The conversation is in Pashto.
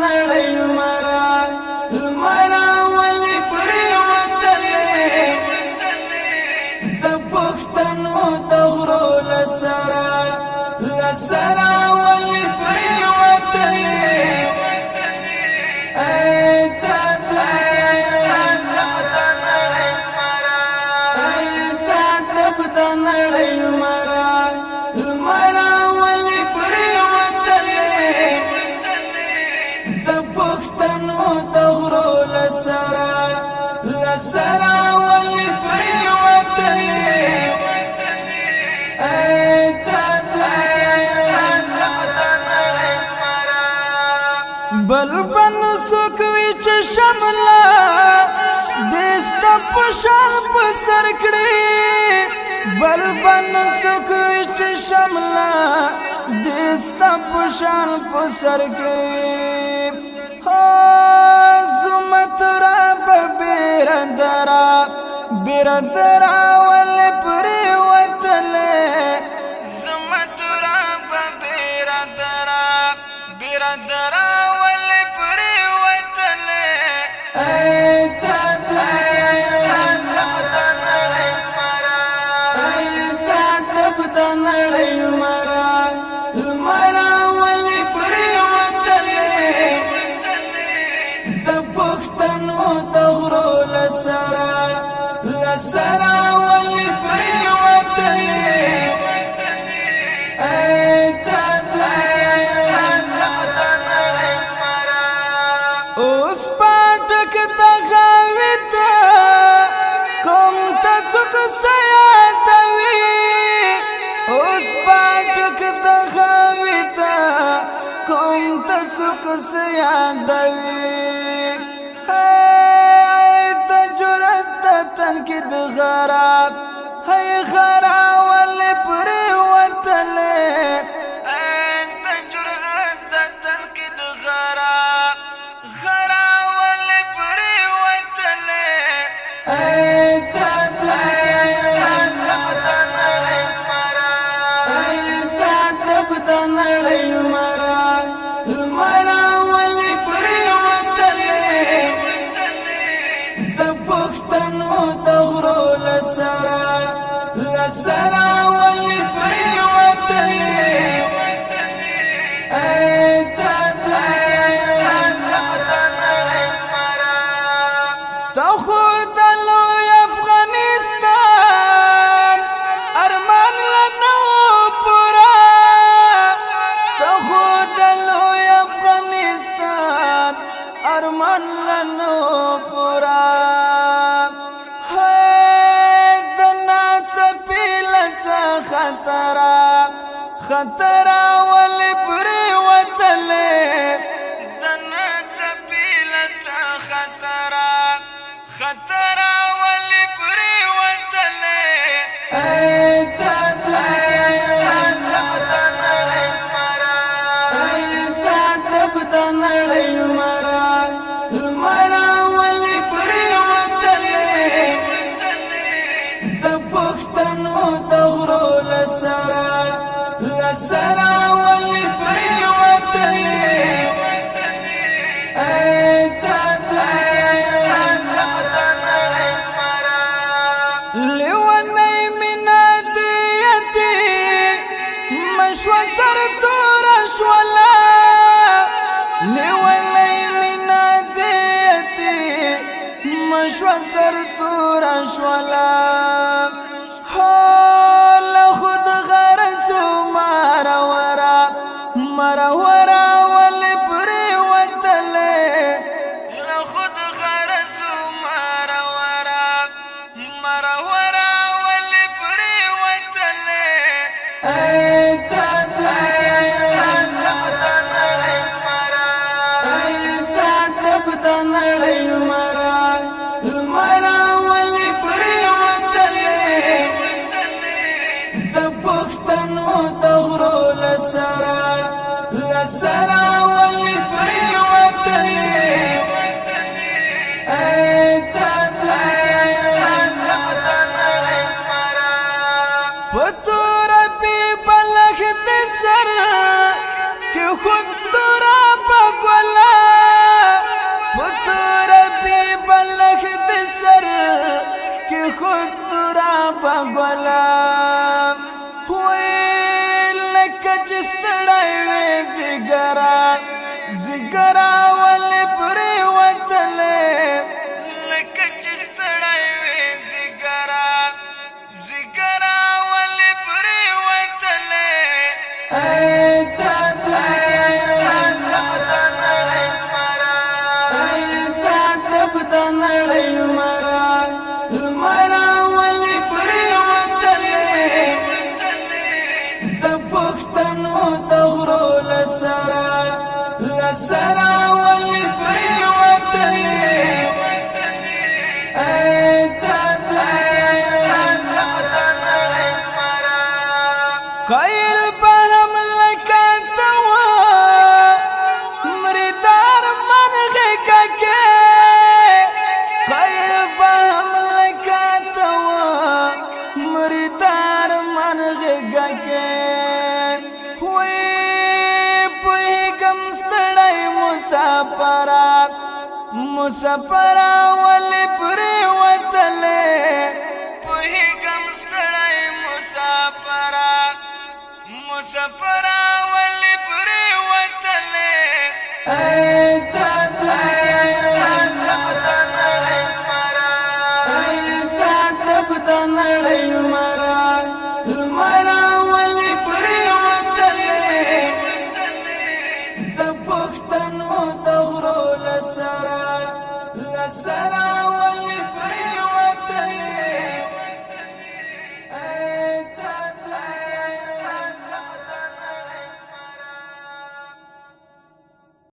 نړۍ لمرا ولې پرې وتلې د پښتنو د غرو لسرا ولې پرې وتلې نړۍ لمرا ولې پرې وتلې د پښتنو د غرو لسرا ولې پرې وتلې بل بن سوکوي چې شمله دست پشان په سر کړې بل بن سوکوي چې شمله دست پشان په سر کړې زمت را بیردرا ولې پرې وتلې زمت را بیردرا ولې پرې وتلې نړۍ لمرا ولې پرې وتلې د پښتنو د غرو لسرا ولې پرې وتلې اوس پټک د غاویت کوم ته څوک سیادوي اوس پټک د غاویت کوم ته څوک سیادوي د جرأت د تنکید غرا ولې پرې وتلې د جرأت د تنکید غرا ولې پرې وتلې نړۍ لمرا ولې پرې وتلې د پښتنو د غرو لسرا ولې پرې وتلې ستا خو د لوی افغانستان ارمان لا نه پوره ارمان لنو پورا د ناڅپیل خطرا ولې پرې وتلې د ناڅپیل خطرا ولې پرې وتلې نړۍ لمرا ولې پرې وتلې د پښتنو د غرو لسرا ولې پرې وتلې لیونی مینا دیتی مشوه سر تورا شولا لیونی مینا دیتی مشوه سر تورا شولا لخود غرزو مرورا ولې پرې وتلې لخود غرزو مرورا ولې پرې وتلې نړۍ لمرا ولې پرې وتلې د پښتنو د غرو لسرا ولې پرې وتلې پتور بي بلغت سر کې خود ترا بګولا زګرا زګرا ول پرې وتلې لکه چې ستړی وې زګرا زګرا ول پرې وتلې تا تبدل نړۍ مرا المرا ول پرې وتلې د پښتنو د غرو لسرا لسرا ول پرې وتلې تا تبدل قیل بهم لکتوا مردار من غککه قیل بهم لکتوا مردار من غککه وی پوهیږم ستړی مسافرا مسافرا ولې پرې وتلې